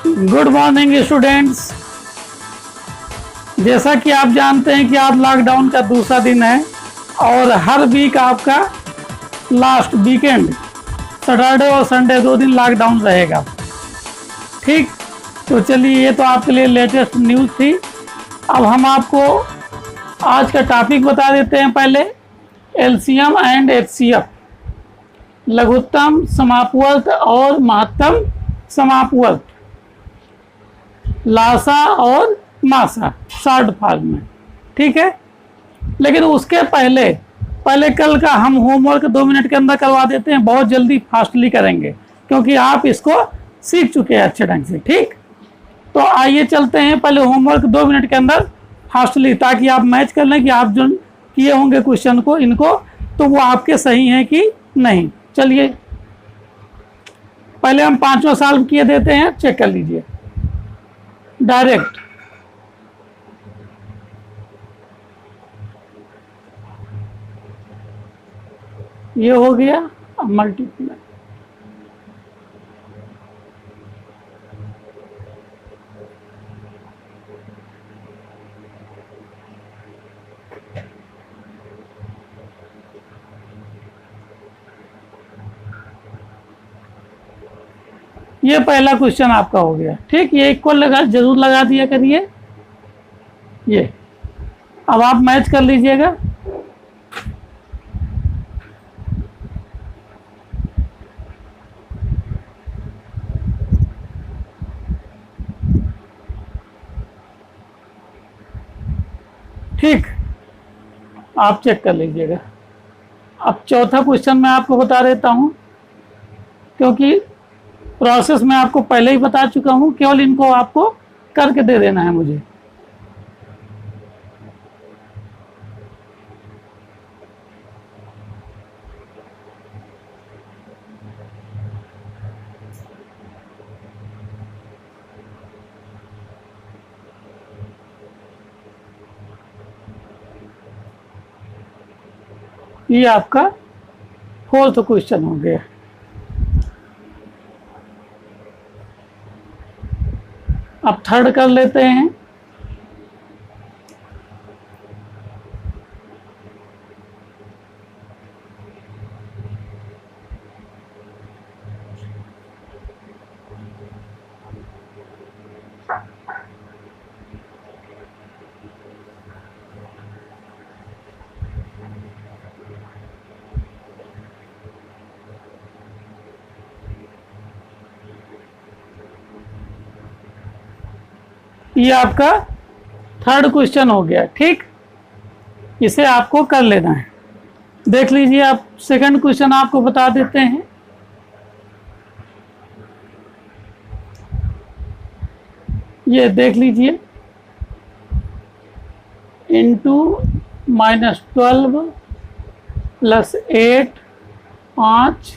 Good morning students. जैसा कि आप जानते हैं कि आज लॉकडाउन का दूसरा दिन है और हर वीक आपका लास्ट वीकेंड सैटरडे और संडे 2 दिन लॉकडाउन रहेगा। ठीक, तो चलिए ये तो आपके लिए लेटेस्ट न्यूज़ थी। अब हम आपको आज का टॉपिक बता देते हैं। पहले एलसीएम एंड एचसीएफ, लघुत्तम समापवर्त और महत्तम समापवर्त, लासा और मासा शॉर्ट फॉर्म में। ठीक है, लेकिन उसके पहले कल का हम होमवर्क 2 मिनट के अंदर करवा देते हैं। बहुत जल्दी फास्टली करेंगे क्योंकि आप इसको सीख चुके हैं अच्छे ढंग से। ठीक, तो आइए चलते हैं पहले होमवर्क 2 मिनट के अंदर फास्टली, ताकि आप मैच कर लें कि आप जो किए होंगे क्वेश्चन को इनको तो वो आपके सही हैं कि नहीं। चलिए पहले हम 5वां सॉल्व किए देते हैं, चेक कर लीजिए डायरेक्ट। ये हो गया। अब मल्टीप्लाई, ये पहला क्वेश्चन आपका हो गया। ठीक, ये इक्वल जरूर लगा दिया करिए ये। अब आप मैच कर लीजिएगा। ठीक, आप चेक कर लीजिएगा। अब चौथा क्वेश्चन मैं आपको बता देता हूं, क्योंकि प्रोसेस मैं आपको पहले ही बता चुका हूं, केवल इनको आपको करके दे देना है मुझे। ये आपका 4th क्वेश्चन हो गया। अब थर्ड कर लेते हैं। ये आपका थर्ड क्वेश्चन हो गया। ठीक, इसे आपको कर लेना है। देख लीजिए, आप सेकंड क्वेश्चन आपको बता देते हैं। ये देख लीजिए, इंटू -12 + 8 5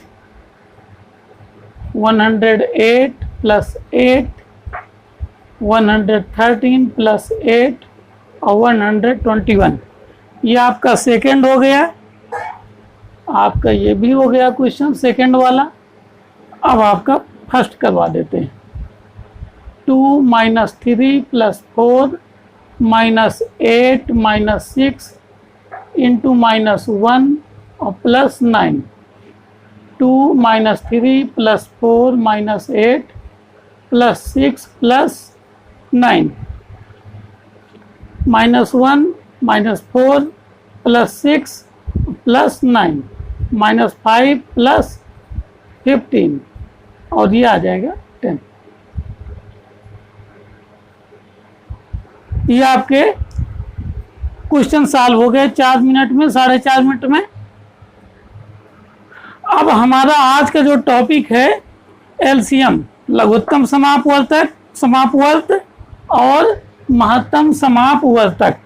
108 + 8 113 + 8 और 121। ये आपका सेकेंड हो गया। आपका ये भी हो गया क्वेश्चन सेकेंड वाला। अब आपका फर्स्ट करवा देते हैं। 2 - 3 + 4 - 8 - 6 इंटू -1 और +9। 2 - 3 + 4 - 8 + 6 + 9 -1 -4 + 6 + 9 -5 + 15 और ये आ जाएगा 10। ये आपके क्वेश्चन सॉल्व हो गए 4 मिनट में, 4.5 मिनट में। अब हमारा आज का जो टॉपिक है एलसीएम, लघुत्तम समापवर्त और महत्तम समापवर्तक,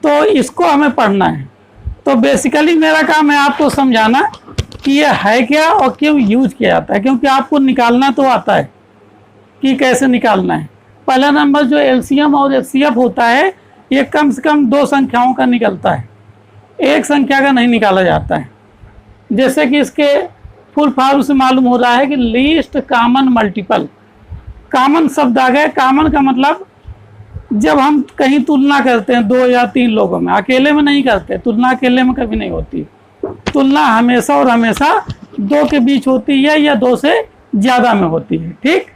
तो इसको हमें पढ़ना है। तो बेसिकली मेरा काम है आपको समझाना कि ये है क्या और क्यों यूज किया जाता है, क्योंकि आपको निकालना तो आता है कि कैसे निकालना है। पहला नंबर जो एलसीएम और एचसीएफ होता है, ये कम से कम 2 संख्याओं का निकलता है, एक संख्या का नहीं निकाला जाता है। जैसे कि इसके फुल फॉर्म से मालूम हो रहा है कि लीस्ट कॉमन मल्टीपल। कॉमन शब्द आ गए। कॉमन का मतलब जब हम कहीं तुलना करते हैं 2 या 3 लोगों में, अकेले में नहीं करते, तुलना अकेले में कभी नहीं होती। तुलना हमेशा और हमेशा 2 के बीच होती है या 2 से ज़्यादा में होती है। ठीक,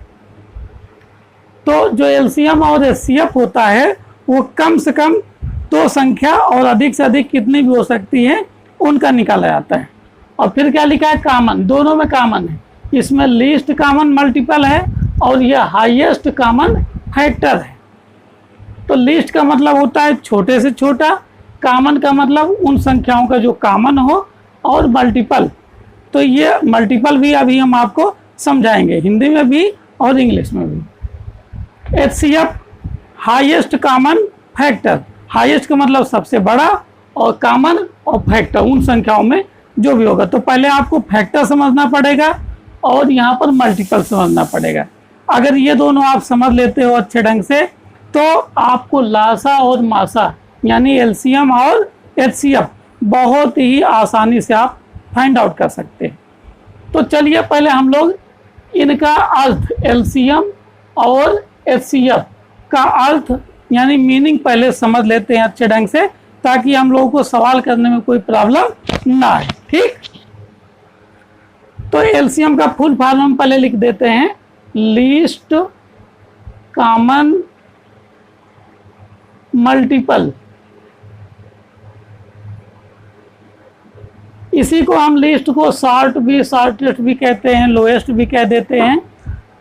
तो जो एलसीएम और एचसीएफ होता है वो कम से कम 2 संख्या और अधिक से अधिक कितनी भी हो सकती है उनका निकाला जाता है। और फिर क्या लिखा है, कॉमन, दोनों में कॉमन है। इसमें लीस्ट कॉमन मल्टीपल है और यह हाईएस्ट कॉमन फैक्टर है। तो लीस्ट का मतलब होता है छोटे से छोटा, कॉमन का मतलब उन संख्याओं का जो कॉमन हो, और मल्टीपल, तो ये मल्टीपल भी अभी हम आपको समझाएंगे, हिंदी में भी और इंग्लिश में भी। HCF highest common factor, highest का मतलब सबसे बड़ा, और कॉमन और फैक्टर उन संख्याओं में जो भी होगा। तो पहले आपको फैक्टर समझना पड़ेगा और यहाँ पर मल्टीपल समझना पड़ेगा। अगर ये दोनों आप समझ लेते हो अच्छे ढंग से तो आपको लासा और मासा यानी एलसीएम और एचसीएफ बहुत ही आसानी से आप फाइंड आउट कर सकते हैं। तो चलिए पहले हम लोग इनका अर्थ, एलसीएम और एचसीएफ का अर्थ यानी मीनिंग पहले समझ लेते हैं अच्छे ढंग से, ताकि हम लोगों को सवाल करने में कोई प्रॉब्लम ना आए। ठीक, तो एलसीएम का फुल फॉर्म हम पहले लिख देते हैं, लीस्ट कॉमन मल्टीपल। इसी को हम लिस्ट को शॉर्टेस्ट भी कहते हैं, लोएस्ट भी कह देते हैं,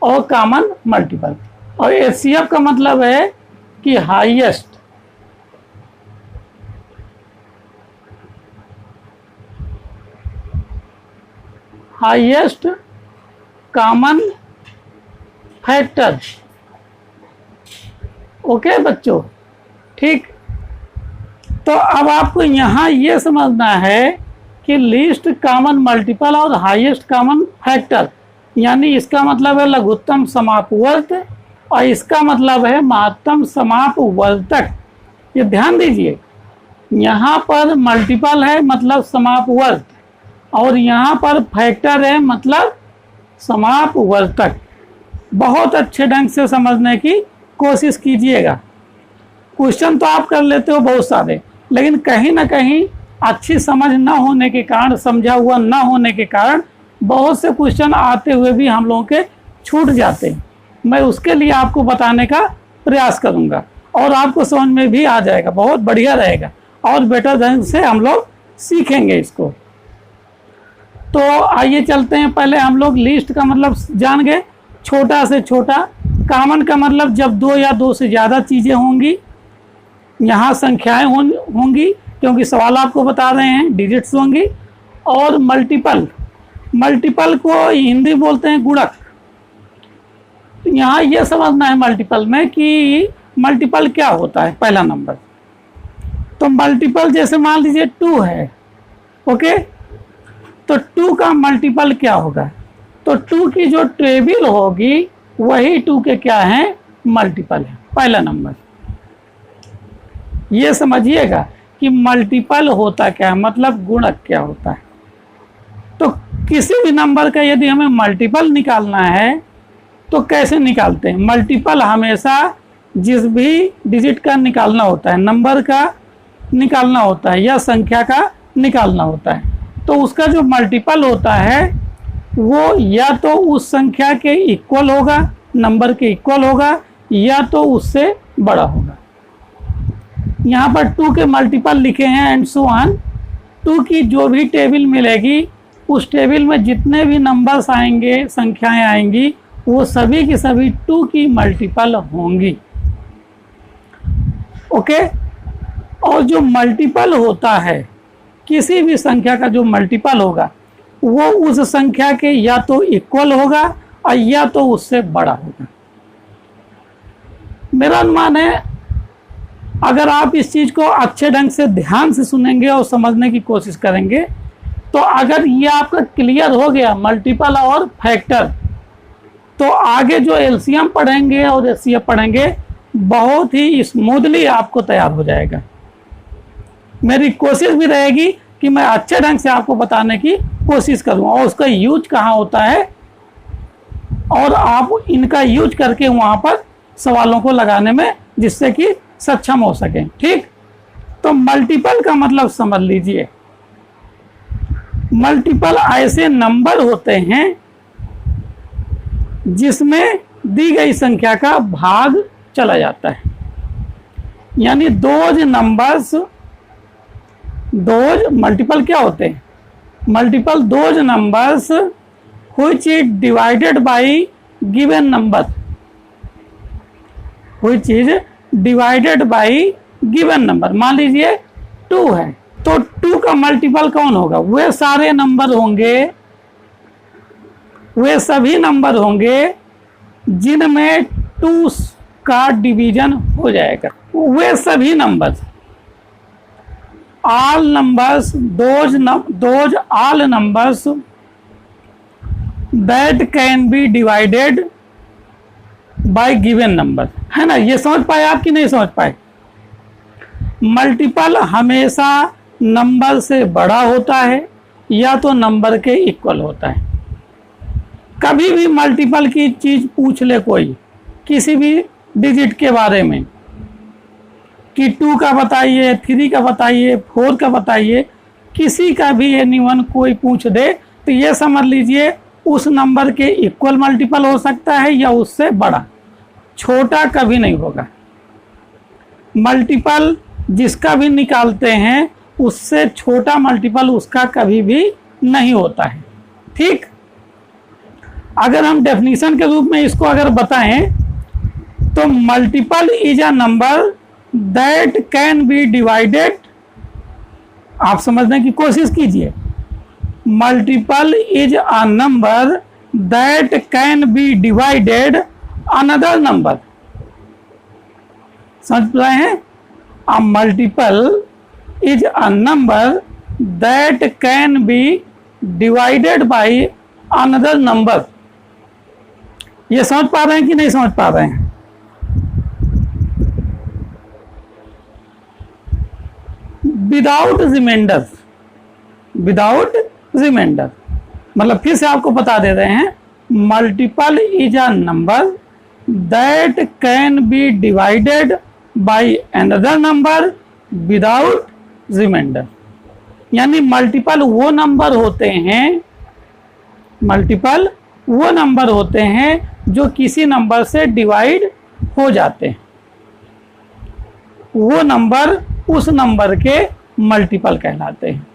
और कॉमन मल्टीपल। और एचसीएफ का मतलब है कि highest, highest common factor. Okay बच्चों, ठीक। तो अब आपको यहाँ ये समझना है कि लीस्ट कॉमन मल्टीपल और हाईएस्ट कॉमन फैक्टर, यानी इसका मतलब है लघुत्तम समापवर्त और इसका मतलब है महत्तम समापवर्तक। ये ध्यान दीजिए, यहाँ पर मल्टीपल है मतलब समापवर्त, और यहाँ पर फैक्टर है मतलब समापवर्तक। बहुत अच्छे ढंग से समझने की कोशिश कीजिएगा। क्वेश्चन तो आप कर लेते हो बहुत सारे, लेकिन कहीं ना कहीं अच्छी समझ ना होने के कारण, समझा हुआ ना होने के कारण बहुत से क्वेश्चन आते हुए भी हम लोगों के छूट जाते हैं। मैं उसके लिए आपको बताने का प्रयास करूंगा और आपको समझ में भी आ जाएगा, बहुत बढ़िया रहेगा और बेटर ढंग से हम लोग सीखेंगे इसको। तो आइए चलते हैं, पहले हम लोग लिस्ट का मतलब जान गए, छोटा से छोटा। कॉमन का मतलब जब 2 या 2 से ज़्यादा चीज़ें होंगी, यहाँ संख्याएं होंगी क्योंकि सवाल आपको बता रहे हैं, डिजिट्स होंगी। और मल्टीपल, मल्टीपल को हिंदी बोलते हैं गुणक। यहाँ ये समझना है मल्टीपल में कि मल्टीपल क्या होता है। पहला नंबर तो मल्टीपल जैसे मान लीजिए 2 है, ओके, तो 2 का मल्टीपल क्या होगा, तो 2 की जो टेबल होगी वही 2 के क्या है, मल्टीपल है। पहला नंबर ये समझिएगा कि मल्टीपल होता क्या है, मतलब गुणक क्या होता है। तो किसी भी नंबर का यदि हमें मल्टीपल निकालना है तो कैसे निकालते हैं, मल्टीपल हमेशा जिस भी डिजिट का निकालना होता है, नंबर का निकालना होता है या संख्या का निकालना होता है, तो उसका जो मल्टीपल होता है वो या तो उस संख्या के इक्वल होगा, नंबर के इक्वल होगा, या तो उससे बड़ा होगा। यहाँ पर 2 के मल्टीपल लिखे हैं एंड सो ऑन। 2 की जो भी टेबल मिलेगी उस टेबल में जितने भी नंबर्स आएंगे, संख्याएं आएंगी, वो सभी की सभी 2 की मल्टीपल होंगी। ओके, और जो मल्टीपल होता है, किसी भी संख्या का जो मल्टीपल होगा वो उस संख्या के या तो इक्वल होगा और या तो उससे बड़ा होगा। मेरा अनुमान है अगर आप इस चीज को अच्छे ढंग से ध्यान से सुनेंगे और समझने की कोशिश करेंगे, तो अगर ये आपका क्लियर हो गया मल्टीपल और फैक्टर, तो आगे जो एलसीएम पढ़ेंगे और एचसीएफ पढ़ेंगे बहुत ही स्मूथली आपको तैयार हो जाएगा। मेरी कोशिश भी रहेगी कि मैं अच्छे ढंग से आपको बताने की कोशिश करूं, और उसका यूज कहाँ होता है और आप इनका यूज करके वहां पर सवालों को लगाने में जिससे कि सक्षम हो सकें। ठीक, तो मल्टीपल का मतलब समझ लीजिए, मल्टीपल ऐसे नंबर होते हैं जिसमें दी गई संख्या का भाग चला जाता है। यानी दोज नंबर्स, दोज मल्टीपल क्या होते हैं? Multiple those numbers which is divided bye given number, which is divided bye given number. मान लीजिए 2 है, तो 2 का मल्टीपल कौन होगा? वे सारे नंबर होंगे, वे सभी नंबर होंगे जिनमें 2 का डिवीजन हो जाएगा। वे सभी number, all numbers, those all numbers that can be divided bye given number. है ना? ये समझ पाए आप कि नहीं समझ पाए? मल्टीपल हमेशा नंबर से बड़ा होता है या तो नंबर के इक्वल होता है। कभी भी मल्टीपल की चीज पूछ ले कोई, किसी भी डिजिट के बारे में, कि 2 का बताइए, 3 का बताइए, 4 का बताइए, किसी का भी एनीवन कोई पूछ दे तो ये समझ लीजिए उस नंबर के इक्वल मल्टीपल हो सकता है या उससे बड़ा, छोटा कभी नहीं होगा। मल्टीपल जिसका भी निकालते हैं उससे छोटा मल्टीपल उसका कभी भी नहीं होता है। ठीक, अगर हम डेफिनेशन के रूप में इसको अगर बताएं तो multiple is a number that can be divided, आप समझने की कोशिश कीजिए, multiple is a number that can be divided another number. समझ रहे हैं? A multiple is a number that can be divided by another number. ये समझ पा रहे हैं कि नहीं समझ पा रहे हैं? विदाउट रिमाइंडर, विदाउट रिमाइंडर मतलब फिर से आपको बता दे रहे हैं, multiple is a number that can be divided by another number without reminder. यानी मल्टीपल वो नंबर होते हैं, मल्टीपल वो नंबर होते हैं जो किसी नंबर से डिवाइड हो जाते हैं, वो नंबर उस नंबर के मल्टीपल कहलाते हैं।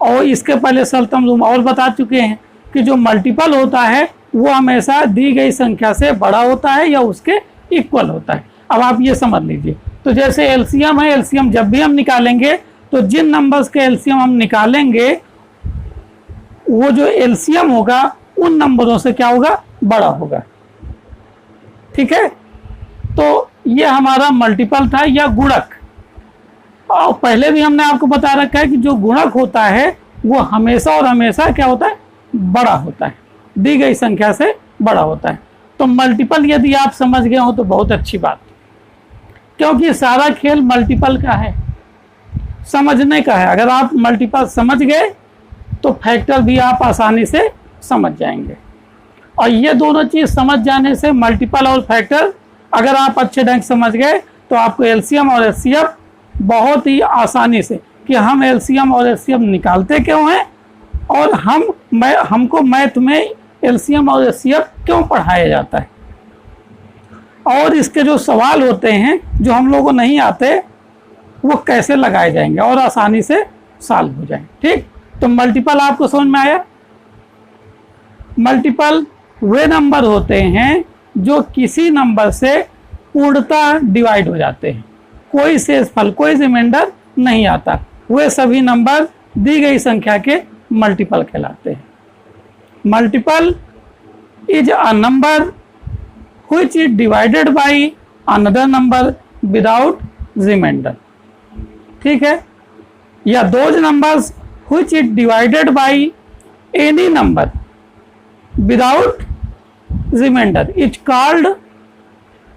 और इसके पहले सल्तम रूम और बता चुके हैं कि जो मल्टीपल होता है वो हमेशा दी गई संख्या से बड़ा होता है या उसके इक्वल होता है। अब आप ये समझ लीजिए, तो जैसे एलसीएम है, एलसीएम जब भी हम निकालेंगे तो जिन नंबर्स के एलसीएम हम निकालेंगे वो जो एलसीएम होगा उन नंबरों से क्या होगा? बड़ा होगा। ठीक है, तो ये हमारा मल्टीपल था या गुणक। और पहले भी हमने आपको बता रखा है कि जो गुणक होता है वो हमेशा और हमेशा क्या होता है? बड़ा होता है, दी गई संख्या से बड़ा होता है। तो मल्टीपल यदि आप समझ गए हो तो बहुत अच्छी बात, क्योंकि सारा खेल मल्टीपल का है, समझने का है। अगर आप मल्टीपल समझ गए तो फैक्टर भी आप आसानी से समझ जाएंगे। और ये दोनों चीज समझ जाने से, मल्टीपल और फैक्टर अगर आप अच्छे ढंग समझ गए तो आपको एलसीएम और एचसीएफ बहुत ही आसानी से, कि हम एलसीएम और एचसीएफ निकालते क्यों हैं और हमको मैथ में एलसीएम और एचसीएफ क्यों पढ़ाया जाता है, और इसके जो सवाल होते हैं जो हम लोगों को नहीं आते वो कैसे लगाए जाएंगे और आसानी से सॉल्व हो जाएंगे। ठीक, तो मल्टीपल आपको समझ में आया? मल्टीपल वे नंबर होते हैं जो किसी नंबर से पूर्णतः डिवाइड हो जाते हैं, कोई शेषफल, कोई रिमाइंडर नहीं आता, वे सभी नंबर दी गई संख्या के मल्टीपल कहलाते हैं। Multiple is a number which is divided by another number without reminder. ठीक है, या those numbers which is divided by any number without reminder is called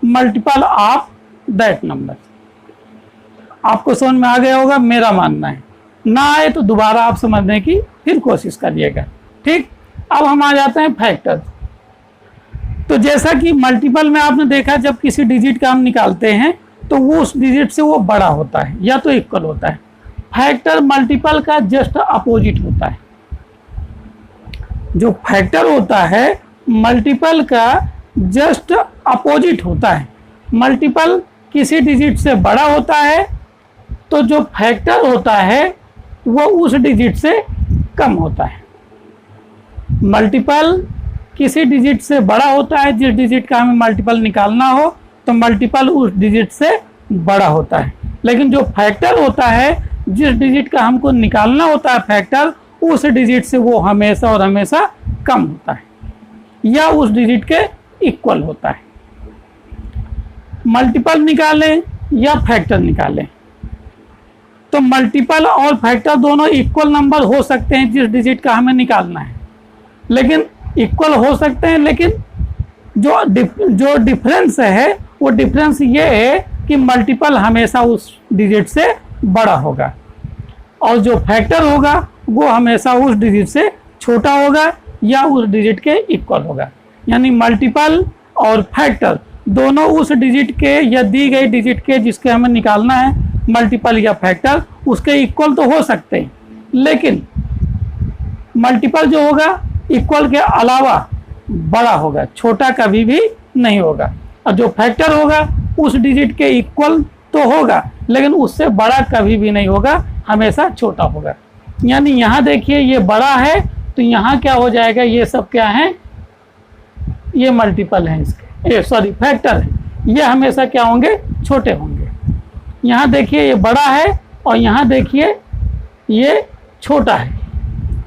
multiple of that number. आपको समझ में आ गया होगा, मेरा मानना है। ना आए तो दोबारा आप समझने की फिर कोशिश करिएगा। ठीक, अब हम आ जाते हैं फैक्टर। तो जैसा कि मल्टीपल में आपने देखा, जब किसी डिजिट का हम निकालते हैं तो वो उस डिजिट से वो बड़ा होता है या तो इक्वल होता है। फैक्टर मल्टीपल का जस्ट अपोजिट होता है। जो फैक्टर होता है मल्टीपल का जस्ट अपोजिट होता है। मल्टीपल किसी डिजिट से बड़ा होता है तो जो फैक्टर होता है वो उस डिजिट से कम होता है। मल्टीपल किसी डिजिट से बड़ा होता है, जिस डिजिट का हमें मल्टीपल निकालना हो तो मल्टीपल उस डिजिट से बड़ा होता है। लेकिन जो फैक्टर होता है, जिस डिजिट का हमको निकालना होता है फैक्टर, उस डिजिट से वो हमेशा और हमेशा कम होता है या उस डिजिट के इक्वल होता है। मल्टीपल निकालें या फैक्टर निकालें तो मल्टीपल और फैक्टर दोनों इक्वल नंबर हो सकते हैं जिस डिजिट का हमें निकालना है, लेकिन इक्वल हो सकते हैं, लेकिन जो डिफरेंस है वो डिफरेंस ये है कि मल्टीपल हमेशा उस डिजिट से बड़ा होगा और जो फैक्टर होगा वो हमेशा उस डिजिट से छोटा होगा या उस डिजिट के इक्वल होगा। यानी मल्टीपल और फैक्टर दोनों उस डिजिट के या दी गई डिजिट के जिसके हमें निकालना है, मल्टीपल या फैक्टर, उसके इक्वल तो हो सकते हैं, लेकिन मल्टीपल जो होगा इक्वल के अलावा बड़ा होगा, छोटा कभी भी नहीं होगा। और जो फैक्टर होगा उस डिजिट के इक्वल तो होगा लेकिन उससे बड़ा कभी भी नहीं होगा, हमेशा छोटा होगा। यानी यहाँ देखिए ये बड़ा है तो यहाँ क्या हो जाएगा, ये सब क्या है, ये मल्टीपल हैं इसके, सॉरी फैक्टर है, ये हमेशा क्या होंगे, छोटे होंगे। यहाँ देखिए ये बड़ा है और यहाँ देखिए ये छोटा है।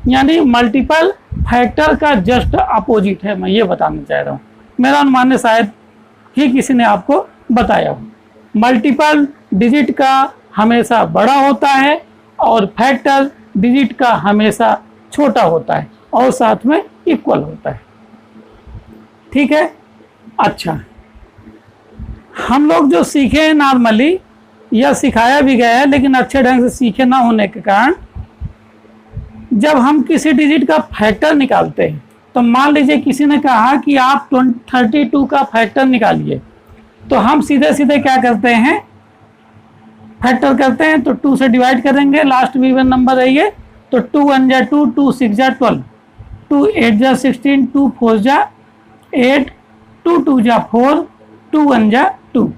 यानी मल्टीपल फैक्टर का जस्ट अपोजिट है, मैं ये बताना चाह रहा हूँ। मेरा अनुमान है शायद ही किसी ने आपको बताया हो। मल्टीपल डिजिट का हमेशा बड़ा होता है और फैक्टर डिजिट का हमेशा छोटा होता है और साथ में इक्वल होता है। ठीक है। अच्छा, हम लोग जो सीखे हैं नॉर्मली, या सिखाया भी गया है लेकिन अच्छे ढंग से सीखे ना होने के कारण, जब हम किसी डिजिट का फैक्टर निकालते हैं तो मान लीजिए किसी ने कहा कि आप 32 का फैक्टर निकालिए, तो हम सीधे सीधे क्या करते हैं, फैक्टर करते हैं तो 2 से डिवाइड करेंगे, लास्ट भी इवन नंबर है ये, तो 2 1 जा 2, 2 6 जा 12, 2 8 जा 16, 2 4 जा 8, 2 2 जा 4, 2 1 जा 2।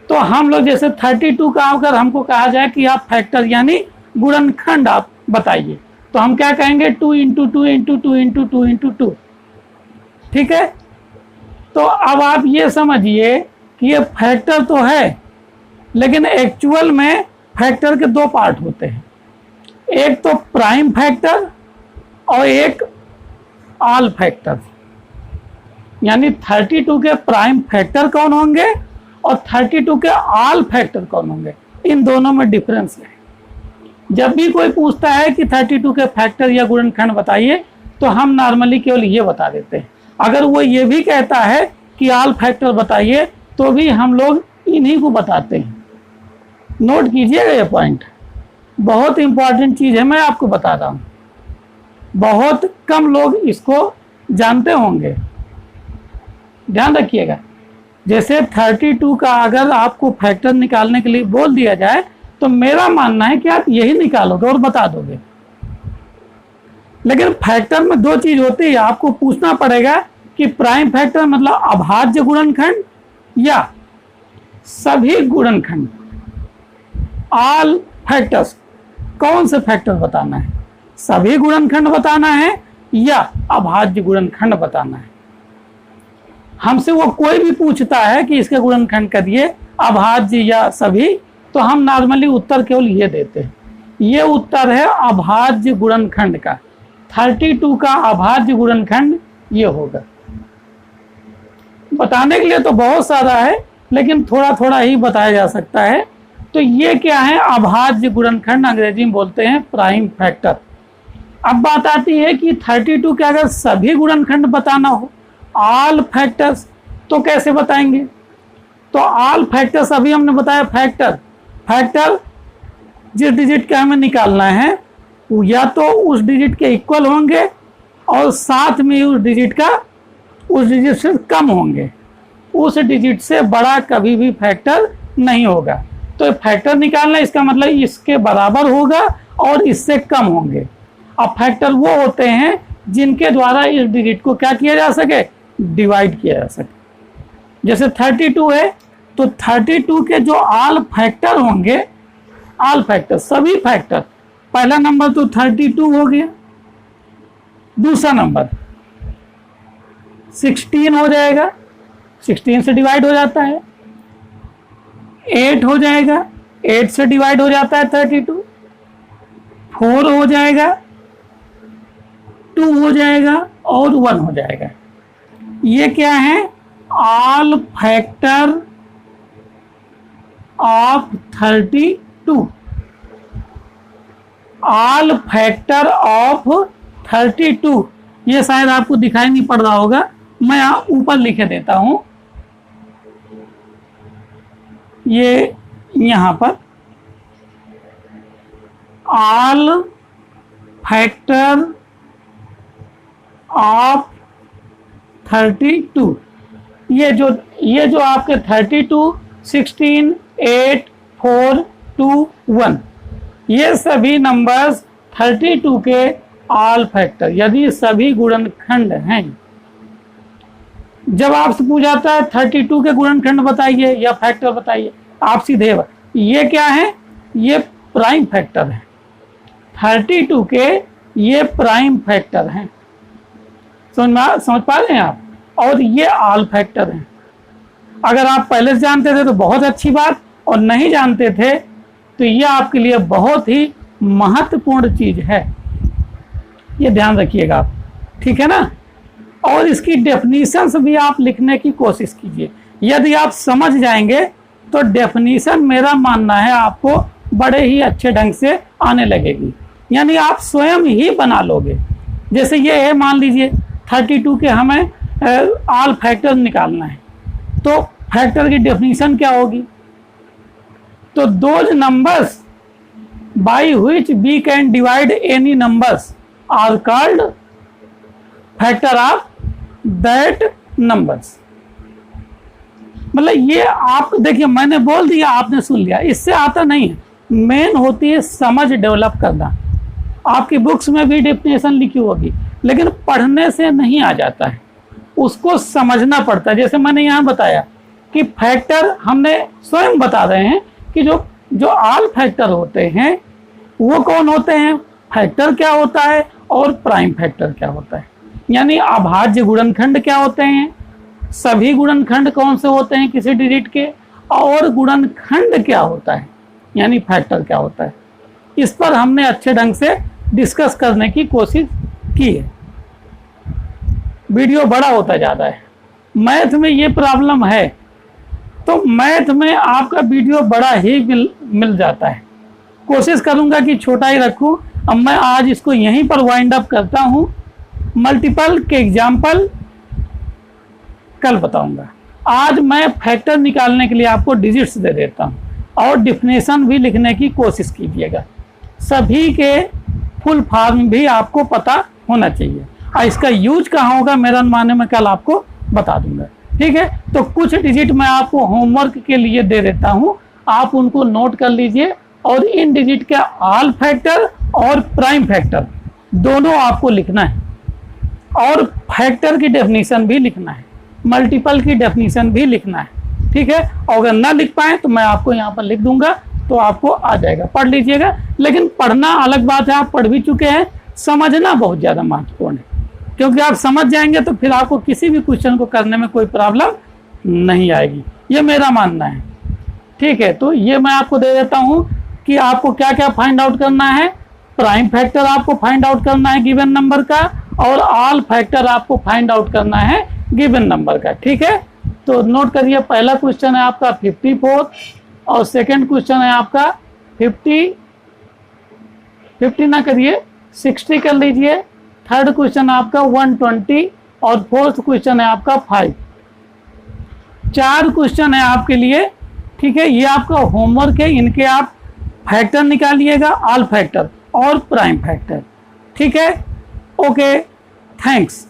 तो हम लोग जैसे 32 का अगर हमको कहा जाए कि आप फैक्टर यानी गुणनखंड आप बताइए, तो हम क्या कहेंगे, 2 इंटू 2 इंटू 2 इंटू 2 इंटू 2। ठीक है। तो अब आप ये समझिए कि ये फैक्टर तो है, लेकिन एक्चुअल में फैक्टर के 2 पार्ट होते हैं, एक तो प्राइम फैक्टर और एक ऑल फैक्टर। यानी 32 के प्राइम फैक्टर कौन होंगे और 32 के ऑल फैक्टर कौन होंगे, इन दोनों में डिफरेंस है। जब भी कोई पूछता है कि 32 के फैक्टर या गुणनखंड बताइए, तो हम नॉर्मली केवल ये बता देते हैं। अगर वो ये भी कहता है कि ऑल फैक्टर बताइए, तो भी हम लोग इन्हीं को बताते हैं। नोट कीजिएगा ये पॉइंट, बहुत इंपॉर्टेंट चीज़ है, मैं आपको बता रहा हूँ। बहुत कम लोग इसको जानते होंगे, ध्यान रखिएगा। जैसे 32 का अगर आपको फैक्टर निकालने के लिए बोल दिया जाए, तो मेरा मानना है कि आप यही निकालोगे और बता दोगे। लेकिन फैक्टर में 2 चीज होती है, आपको पूछना पड़ेगा कि प्राइम फैक्टर मतलब अभाज्य गुणनखंड या सभी गुणनखंड, ऑल फैक्टर्स, कौन से फैक्टर बताना है, सभी गुणनखंड बताना है या अभाज्य गुणनखंड बताना है। हमसे वो कोई भी पूछता है कि इसके गुणनखंड करिए, अभाज्य या सभी, तो हम नॉर्मली उत्तर केवल ये देते हैं। ये उत्तर है अभाज्य गुणनखंड का। 32 का अभाज्य गुणनखंड ये होगा। बताने के लिए तो बहुत सारा है, लेकिन थोड़ा थोड़ा ही बताया जा सकता है। तो ये क्या है, अभाज्य गुणनखंड, अंग्रेजी में बोलते हैं प्राइम फैक्टर। अब बात आती है कि 32 के अगर सभी गुणनखंड बताना हो, ऑल फैक्टर्स, तो कैसे बताएंगे। तो ऑल फैक्टर्स अभी हमने बताया, फैक्टर जिस डिजिट का हमें निकालना है या तो उस डिजिट के इक्वल होंगे और साथ में उस डिजिट का उस डिजिट से कम होंगे, उस डिजिट से बड़ा कभी भी फैक्टर नहीं होगा। तो फैक्टर निकालना इसका मतलब इसके बराबर होगा और इससे कम होंगे। अब फैक्टर वो होते हैं जिनके द्वारा इस डिजिट को क्या किया जा सके, डिवाइड किया जा सके। जैसे 32 है तो 32 के जो ऑल फैक्टर होंगे, ऑल फैक्टर सभी फैक्टर, पहला नंबर तो 32 हो गया, दूसरा नंबर 16 हो जाएगा, 16 से डिवाइड हो जाता है, 8 हो जाएगा, 8 से डिवाइड हो जाता है 32, 4 हो जाएगा, 2 हो जाएगा और 1 हो जाएगा। ये क्या है, all factor of 32, all factor of 32। ये शायद आपको दिखाई नहीं पड़ रहा होगा, मैं ऊपर लिखे देता हूं, ये यहां पर ऑल फैक्टर ऑफ 32। ये जो आपके 32, 16, 8, 4, 2, 1, ये सभी नंबर्स 32 के ऑल फैक्टर, यदि सभी गुणनखंड हैं। जब आपसे पूछा जाता है 32 के गुणनखंड बताइए या फैक्टर बताइए, आप सीधे ये क्या है, ये प्राइम फैक्टर है, 32 के ये प्राइम फैक्टर हैं। समझ पा रहे हैं आप, और ये ऑल फैक्टर हैं। अगर आप पहले से जानते थे तो बहुत अच्छी बात, और नहीं जानते थे तो ये आपके लिए बहुत ही महत्वपूर्ण चीज है, ये ध्यान रखिएगा आप, ठीक है ना। और इसकी डेफिनेशंस भी आप लिखने की कोशिश कीजिए, यदि आप समझ जाएंगे तो डेफिनेशन मेरा मानना है आपको बड़े ही अच्छे ढंग से आने लगेगी, यानी आप स्वयं ही बना लोगे। जैसे ये है, मान लीजिए 32 के हमें ऑल फैक्टर निकालना है, तो फैक्टर की डेफिनेशन क्या होगी, तो those numbers by which we can divide any numbers are called factor of that numbers. मतलब ये आप देखिए, मैंने बोल दिया, आपने सुन लिया, इससे आता नहीं है, मेन होती है समझ डेवलप करना। आपकी बुक्स में भी डेफिनेशन लिखी होगी, लेकिन पढ़ने से नहीं आ जाता है, उसको समझना पड़ता है। जैसे मैंने यहाँ बताया कि फैक्टर हमने स्वयं बता रहे हैं कि जो ऑल फैक्टर होते हैं वो कौन होते हैं, फैक्टर क्या होता है और प्राइम फैक्टर क्या होता है, यानी अभाज्य गुणनखंड क्या होते हैं, सभी गुणनखंड कौन से होते हैं किसी डिजिट के, और गुणनखंड क्या होता है, यानी फैक्टर क्या होता है। इस पर हमने अच्छे ढंग से डिस्कस करने की कोशिश की है। वीडियो बड़ा होता जाता है, मैथ में ये प्रॉब्लम है, तो मैथ में आपका वीडियो बड़ा ही मिल जाता है। कोशिश करूंगा कि छोटा ही रखूं। अब मैं आज इसको यहीं पर वाइंड अप करता हूं, मल्टीपल के एग्जाम्पल कल बताऊंगा। आज मैं फैक्टर निकालने के लिए आपको डिजिट्स दे देता हूं, और डिफिनेशन भी लिखने की कोशिश कीजिएगा। सभी के फुल फॉर्म भी आपको पता होना चाहिए, और इसका यूज कहाँ होगा मेरा मानने में कल आपको बता दूंगा, ठीक है। तो कुछ डिजिट मैं आपको होमवर्क के लिए दे देता हूं, आप उनको नोट कर लीजिए, और इन डिजिट के ऑल फैक्टर और प्राइम फैक्टर दोनों आपको लिखना है, और फैक्टर की डेफिनेशन भी लिखना है, मल्टीपल की डेफिनेशन भी लिखना है, ठीक है। और अगर ना लिख पाए तो मैं आपको यहाँ पर लिख दूंगा, तो आपको आ जाएगा, पढ़ लीजिएगा। लेकिन पढ़ना अलग बात है, आप पढ़ भी चुके हैं, समझना बहुत ज़्यादा महत्वपूर्ण है, क्योंकि आप समझ जाएंगे तो फिर आपको किसी भी क्वेश्चन को करने में कोई प्रॉब्लम नहीं आएगी, ये मेरा मानना है, ठीक है। तो ये मैं आपको दे देता हूँ कि आपको क्या क्या फाइंड आउट करना है। प्राइम फैक्टर आपको फाइंड आउट करना है गिवन नंबर का, और ऑल फैक्टर आपको फाइंड आउट करना है गिवन नंबर का, ठीक है। तो नोट करिए, पहला क्वेश्चन है आपका 54, और सेकंड क्वेश्चन है आपका 50 ना करिए 60 कर लीजिए, थर्ड क्वेश्चन आपका 120, और फोर्थ क्वेश्चन है आपका 5। 4 क्वेश्चन है आपके लिए, ठीक है। ये आपका होमवर्क है, इनके आप फैक्टर निकालिएगा, ऑल फैक्टर और प्राइम फैक्टर, ठीक है। Okay, thanks.